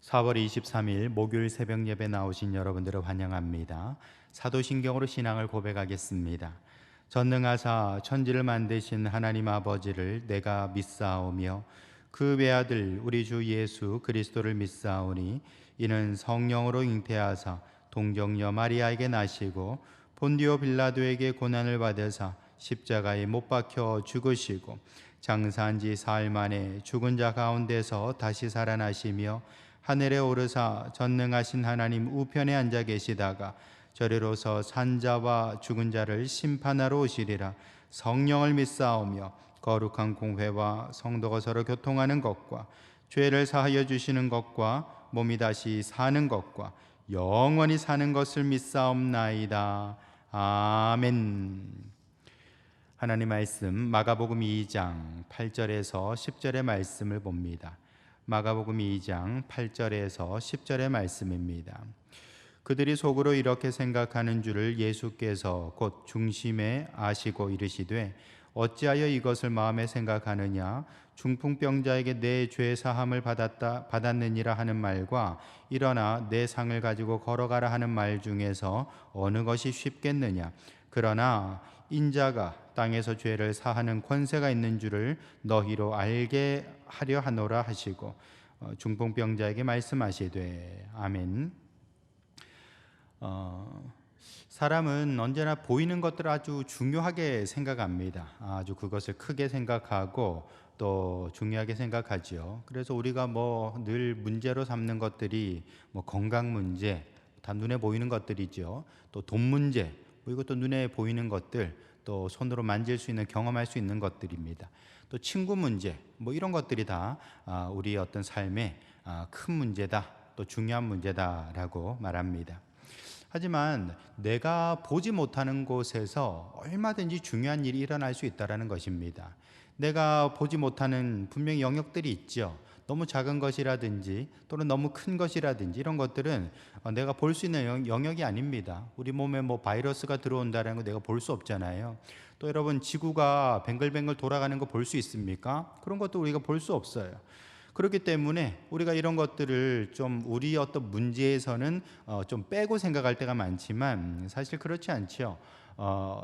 4월 23일 목요일 새벽 예배 나오신 여러분들을 환영합니다. 사도신경으로 신앙을 고백하겠습니다. 전능하사 천지를 만드신 하나님 아버지를 내가 믿사오며 그 외아들 우리 주 예수 그리스도를 믿사오니 이는 성령으로 잉태하사 동정녀 마리아에게 나시고 본디오 빌라도에게 고난을 받으사 십자가에 못 박혀 죽으시고 장사한 지 사흘 만에 죽은 자 가운데서 다시 살아나시며 하늘에 오르사 전능하신 하나님 우편에 앉아 계시다가 저리로서 산자와 죽은 자를 심판하러 오시리라. 성령을 믿사오며 거룩한 공회와 성도가 서로 교통하는 것과 죄를 사하여 주시는 것과 몸이 다시 사는 것과 영원히 사는 것을 믿사옵나이다. 아멘. 하나님 말씀 마가복음 2장 8절에서 10절의 말씀을 봅니다. 마가복음 2장 8절에서 10절의 말씀입니다. 그들이 속으로 이렇게 생각하는 줄을 예수께서 곧 중심에 아시고 이르시되 어찌하여 이것을 마음에 생각하느냐 중풍병자에게 내 죄 사함을 받았느니라 하는 말과 일어나 내 상을 가지고 걸어가라 하는 말 중에서 어느 것이 쉽겠느냐. 그러나 인자가 땅에서 죄를 사하는 권세가 있는 줄을 너희로 알게 하려 하노라 하시고 중풍병자에게 말씀하시되 아멘. 사람은 언제나 보이는 것들을 아주 중요하게 생각합니다. 아주 그것을 크게 생각하고 또 중요하게 생각하지요. 그래서 우리가 늘 문제로 삼는 것들이 건강 문제, 다 눈에 보이는 것들이죠. 또 돈 문제, 이것도 눈에 보이는 것들, 또 손으로 만질 수 있는, 경험할 수 있는 것들입니다. 또 친구 문제, 이런 것들이 다 우리의 어떤 삶의 큰 문제다, 또 중요한 문제다라고 말합니다. 하지만 내가 보지 못하는 곳에서 얼마든지 중요한 일이 일어날 수 있다는 것입니다. 내가 보지 못하는 분명히 영역들이 있죠. 너무 작은 것이라든지 또는 너무 큰 것이라든지 이런 것들은 내가 볼 수 있는 영역이 아닙니다. 우리 몸에 바이러스가 들어온다는 거 내가 볼 수 없잖아요. 또 여러분 지구가 뱅글뱅글 돌아가는 거 볼 수 있습니까? 그런 것도 우리가 볼 수 없어요. 그렇기 때문에 우리가 이런 것들을 좀 우리 어떤 문제에서는 좀 빼고 생각할 때가 많지만 사실 그렇지 않죠.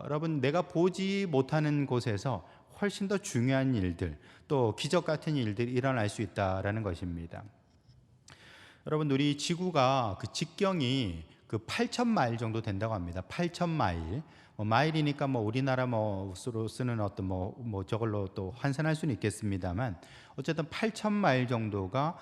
여러분 내가 보지 못하는 곳에서 훨씬 더 중요한 일들, 또 기적 같은 일들이 일어날 수 있다라는 것입니다. 여러분 우리 지구가 그 직경이 8,000마일 정도 된다고 합니다. 8,000마일. 마일이니까 우리나라 수로 쓰는 어떤 저걸로 또 환산할 수는 있겠습니다만 어쨌든 8,000마일 정도가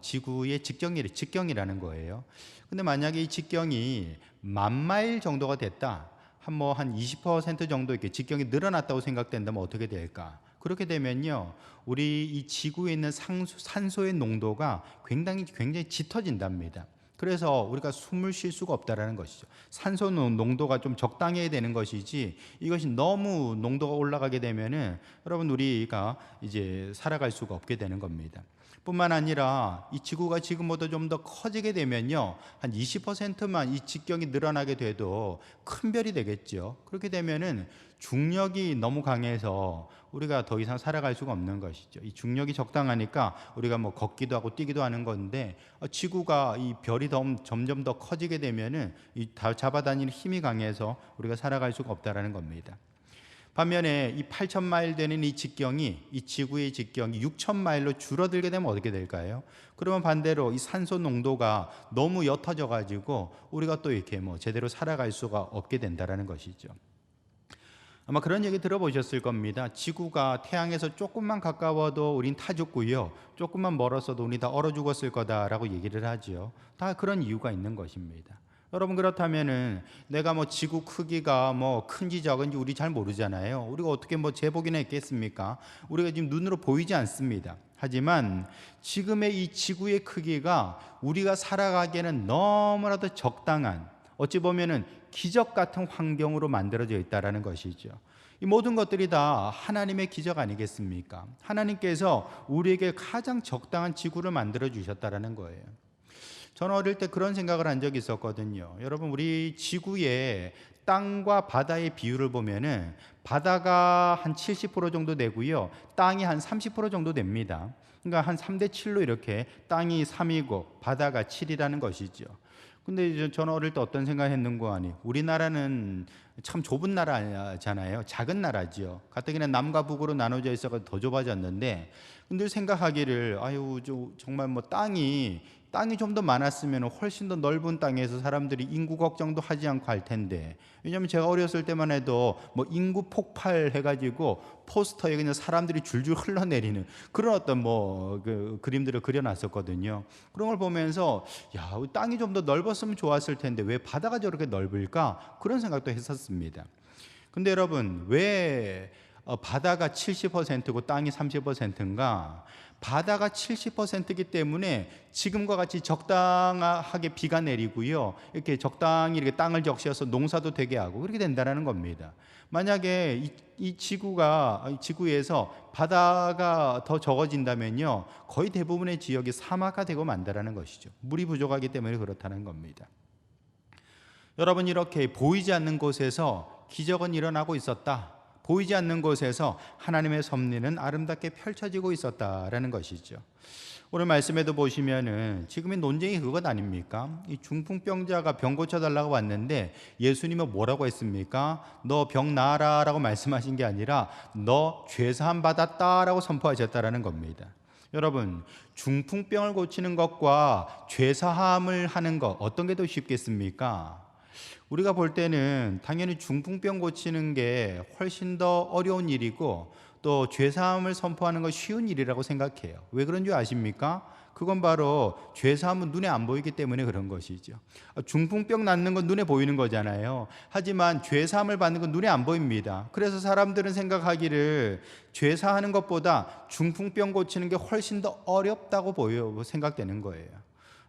지구의 직경이라는 거예요. 근데 만약에 이 직경이 10,000마일 정도가 됐다. 한 20% 정도 이렇게 직경이 늘어났다고 생각된다면 어떻게 될까? 그렇게 되면요, 우리 이 지구에 있는 산소의 농도가 굉장히 짙어진답니다. 그래서 우리가 숨을 쉴 수가 없다라는 것이죠. 산소 농도가 좀 적당해야 되는 것이지 이것이 너무 농도가 올라가게 되면은 여러분 우리가 이제 살아갈 수가 없게 되는 겁니다. 뿐만 아니라 이 지구가 지금보다 좀 더 커지게 되면요, 한 20%만 이 직경이 늘어나게 돼도 큰 별이 되겠죠. 그렇게 되면은 중력이 너무 강해서 우리가 더 이상 살아갈 수가 없는 것이죠. 이 중력이 적당하니까 우리가 걷기도 하고 뛰기도 하는 건데 지구가 이 별이 점점 더 커지게 되면은 이 잡아다니는 힘이 강해서 우리가 살아갈 수가 없다라는 겁니다. 반면에 이 8,000마일 되는 이 직경이, 이 지구의 직경이 6,000마일로 줄어들게 되면 어떻게 될까요? 그러면 반대로 이 산소 농도가 너무 옅어져 가지고 우리가 또 이렇게 제대로 살아갈 수가 없게 된다라는 것이죠. 아마 그런 얘기 들어보셨을 겁니다. 지구가 태양에서 조금만 가까워도 우린 타 죽고요, 조금만 멀었어도 우리 다 얼어 죽었을 거다라고 얘기를 하죠. 다 그런 이유가 있는 것입니다. 여러분 그렇다면은 내가 지구 크기가 큰지 적은지 우리 잘 모르잖아요. 우리가 어떻게 재보기나 했겠습니까? 우리가 지금 눈으로 보이지 않습니다. 하지만 지금의 이 지구의 크기가 우리가 살아가기에는 너무나도 적당한, 어찌 보면은 기적 같은 환경으로 만들어져 있다라는 것이죠. 이 모든 것들이 다 하나님의 기적 아니겠습니까? 하나님께서 우리에게 가장 적당한 지구를 만들어 주셨다라는 거예요. 저는 어릴 때 그런 생각을 한 적이 있었거든요. 여러분 우리 지구의 땅과 바다의 비율을 보면은 바다가 한 70% 정도 되고요, 땅이 한 30% 정도 됩니다. 그러니까 한 3대 7로 이렇게 땅이 3이고 바다가 7이라는 것이죠. 근데 이제 저는 어릴 때 어떤 생각을 했는고 하니 우리나라는 참 좁은 나라잖아요. 작은 나라지요. 가뜩이나 남과 북으로 나눠져 있어서 더 좁아졌는데, 근데 생각하기를 아유 정말 뭐 땅이 좀 더 많았으면 훨씬 더 넓은 땅에서 사람들이 인구 걱정도 하지 않고 할 텐데, 왜냐하면 제가 어렸을 때만 해도 뭐 인구 폭발 해가지고 포스터에 그냥 사람들이 줄줄 흘러내리는 그런 어떤 그 그림들을 그려놨었거든요. 그런 걸 보면서 야, 땅이 좀 더 넓었으면 좋았을 텐데 왜 바다가 저렇게 넓을까, 그런 생각도 했었습니다. 근데 여러분, 왜 바다가 70%고 땅이 30%인가? 바다가 70%이기 때문에 지금과 같이 적당하게 비가 내리고요, 이렇게 적당히 이렇게 땅을 적셔서 농사도 되게 하고 그렇게 된다는 겁니다. 만약에 이 지구에서 바다가 더 적어진다면요, 거의 대부분의 지역이 사막화되고 만다라는 것이죠. 물이 부족하기 때문에 그렇다는 겁니다. 여러분, 이렇게 보이지 않는 곳에서 기적은 일어나고 있었다. 보이지 않는 곳에서 하나님의 섭리는 아름답게 펼쳐지고 있었다라는 것이죠. 오늘 말씀에도 보시면은 지금의 논쟁이 그것 아닙니까? 이 중풍병자가 병 고쳐달라고 왔는데 예수님은 뭐라고 했습니까? 너 병 나아라 라고 말씀하신 게 아니라 너 죄사함 받았다라고 선포하셨다라는 겁니다. 여러분, 중풍병을 고치는 것과 죄사함을 하는 것, 어떤 게 더 쉽겠습니까? 우리가 볼 때는 당연히 중풍병 고치는 게 훨씬 더 어려운 일이고 또 죄사함을 선포하는 건 쉬운 일이라고 생각해요. 왜 그런 줄 아십니까? 그건 바로 죄사함은 눈에 안 보이기 때문에 그런 것이죠. 중풍병 낫는 건 눈에 보이는 거잖아요. 하지만 죄사함을 받는 건 눈에 안 보입니다. 그래서 사람들은 생각하기를 죄사하는 것보다 중풍병 고치는 게 훨씬 더 어렵다고 생각되는 거예요.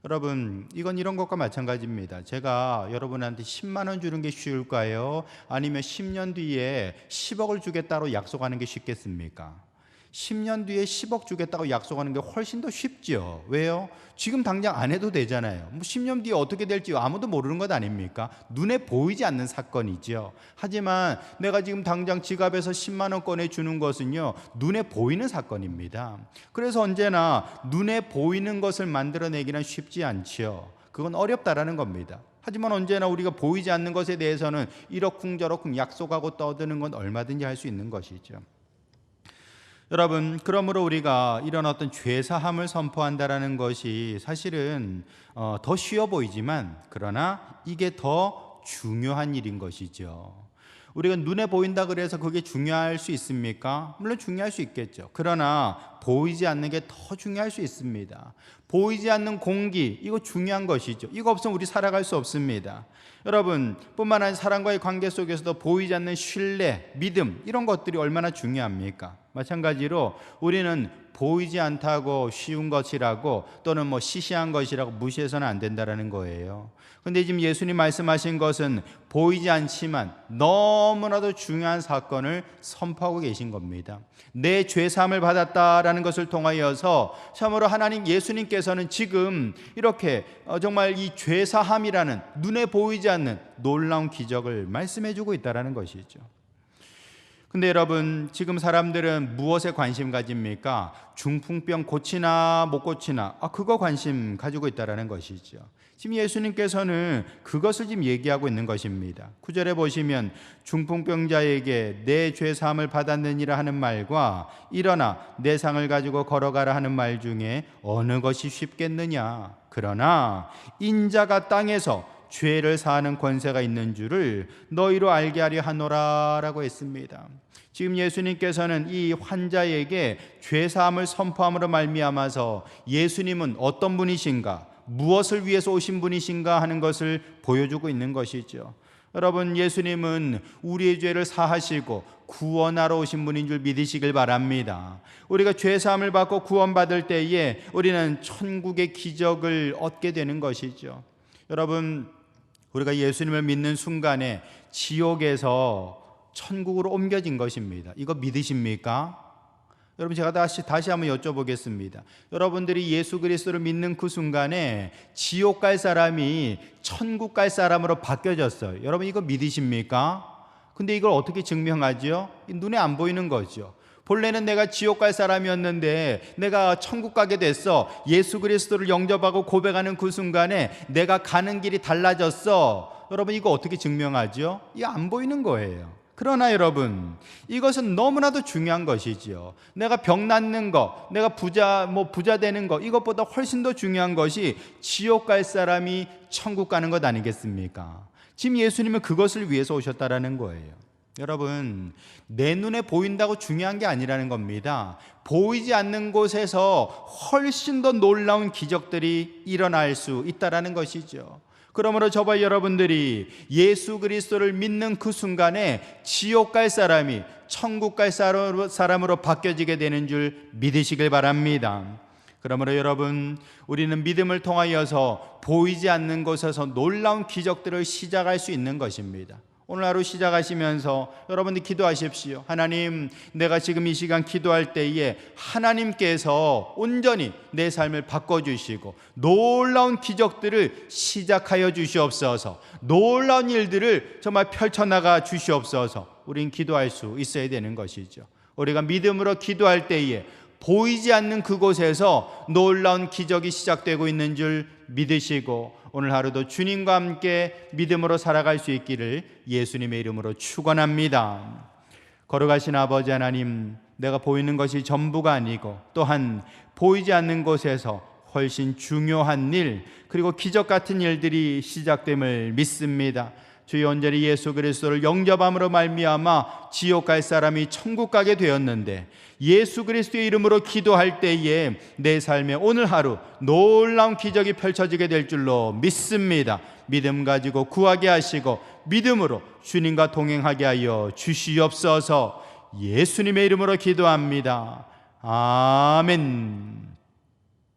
여러분, 이건 이런 것과 마찬가지입니다. 제가 여러분한테 10만 원 주는 게 쉬울까요? 아니면 10년 뒤에 10억을 주겠다고 약속하는 게 쉽겠습니까? 10년 뒤에 10억 주겠다고 약속하는 게 훨씬 더 쉽죠. 왜요? 지금 당장 안 해도 되잖아요. 10년 뒤에 어떻게 될지 아무도 모르는 것 아닙니까? 눈에 보이지 않는 사건이죠. 하지만 내가 지금 당장 지갑에서 10만 원 꺼내주는 것은요, 눈에 보이는 사건입니다. 그래서 언제나 눈에 보이는 것을 만들어내기는 쉽지 않죠. 그건 어렵다라는 겁니다. 하지만 언제나 우리가 보이지 않는 것에 대해서는 이러쿵저러쿵 약속하고 떠드는 건 얼마든지 할 수 있는 것이죠. 여러분, 그러므로 우리가 이런 어떤 죄사함을 선포한다라는 것이 사실은 더 쉬워 보이지만 그러나 이게 더 중요한 일인 것이죠. 우리가 눈에 보인다 그래서 그게 중요할 수 있습니까? 물론 중요할 수 있겠죠. 그러나 보이지 않는 게 더 중요할 수 있습니다. 보이지 않는 공기, 이거 중요한 것이죠. 이거 없으면 우리 살아갈 수 없습니다. 여러분, 뿐만 아니라 사람과의 관계 속에서도 보이지 않는 신뢰, 믿음, 이런 것들이 얼마나 중요합니까? 마찬가지로 우리는 보이지 않다고 쉬운 것이라고 또는 시시한 것이라고 무시해서는 안 된다는 거예요. 근데 지금 예수님 말씀하신 것은 보이지 않지만 너무나도 중요한 사건을 선포하고 계신 겁니다. 내 죄사함을 받았다라는 것을 통하여서 참으로 하나님 예수님께서는 지금 이렇게 정말 이 죄사함이라는 눈에 보이지 않는 놀라운 기적을 말씀해주고 있다는 것이죠. 근데 여러분, 지금 사람들은 무엇에 관심 가집니까? 중풍병 고치나 못 고치나, 그거 관심 가지고 있다는 것이죠. 지금 예수님께서는 그것을 지금 얘기하고 있는 것입니다. 9절에 보시면 중풍병자에게 내 죄사함을 받았느니라 하는 말과 일어나 내 상을 가지고 걸어가라 하는 말 중에 어느 것이 쉽겠느냐? 그러나 인자가 땅에서 죄를 사하는 권세가 있는 줄을 너희로 알게 하려 하노라 라고 했습니다. 지금 예수님께서는 이 환자에게 죄사함을 선포함으로 말미암아서 예수님은 어떤 분이신가, 무엇을 위해서 오신 분이신가 하는 것을 보여주고 있는 것이죠. 여러분, 예수님은 우리의 죄를 사하시고 구원하러 오신 분인 줄 믿으시길 바랍니다. 우리가 죄사함을 받고 구원받을 때에 우리는 천국의 기적을 얻게 되는 것이죠. 여러분, 우리가 예수님을 믿는 순간에 지옥에서 천국으로 옮겨진 것입니다. 이거 믿으십니까? 여러분, 제가 다시 한번 여쭤보겠습니다. 여러분들이 예수 그리스도를 믿는 그 순간에 지옥 갈 사람이 천국 갈 사람으로 바뀌어졌어요. 여러분, 이거 믿으십니까? 근데 이걸 어떻게 증명하죠? 눈에 안 보이는 거죠. 본래는 내가 지옥 갈 사람이었는데 내가 천국 가게 됐어. 예수 그리스도를 영접하고 고백하는 그 순간에 내가 가는 길이 달라졌어. 여러분, 이거 어떻게 증명하죠? 이거 안 보이는 거예요. 그러나 여러분, 이것은 너무나도 중요한 것이지요. 내가 병 낫는 거, 내가 부자 되는 거, 이것보다 훨씬 더 중요한 것이 지옥 갈 사람이 천국 가는 것 아니겠습니까? 지금 예수님은 그것을 위해서 오셨다라는 거예요. 여러분, 내 눈에 보인다고 중요한 게 아니라는 겁니다. 보이지 않는 곳에서 훨씬 더 놀라운 기적들이 일어날 수 있다라는 것이죠. 그러므로 저와 여러분들이 예수 그리스도를 믿는 그 순간에 지옥 갈 사람이 천국 갈 사람으로 바뀌어지게 되는 줄 믿으시길 바랍니다. 그러므로 여러분, 우리는 믿음을 통하여서 보이지 않는 곳에서 놀라운 기적들을 시작할 수 있는 것입니다. 오늘 하루 시작하시면서 여러분들 기도하십시오. 하나님, 내가 지금 이 시간 기도할 때에 하나님께서 온전히 내 삶을 바꿔주시고 놀라운 기적들을 시작하여 주시옵소서. 놀라운 일들을 정말 펼쳐나가 주시옵소서. 우린 기도할 수 있어야 되는 것이죠. 우리가 믿음으로 기도할 때에 보이지 않는 그곳에서 놀라운 기적이 시작되고 있는 줄 믿으시고 오늘 하루도 주님과 함께 믿음으로 살아갈 수 있기를 예수님의 이름으로 축원합니다. 걸어가신 아버지 하나님, 내가 보이는 것이 전부가 아니고 또한 보이지 않는 곳에서 훨씬 중요한 일, 그리고 기적 같은 일들이 시작됨을 믿습니다. 주여, 온전히 예수 그리스도를 영접함으로 말미암아 지옥 갈 사람이 천국 가게 되었는데 예수 그리스도의 이름으로 기도할 때에 내 삶에 오늘 하루 놀라운 기적이 펼쳐지게 될 줄로 믿습니다. 믿음 가지고 구하게 하시고 믿음으로 주님과 동행하게 하여 주시옵소서. 예수님의 이름으로 기도합니다. 아멘.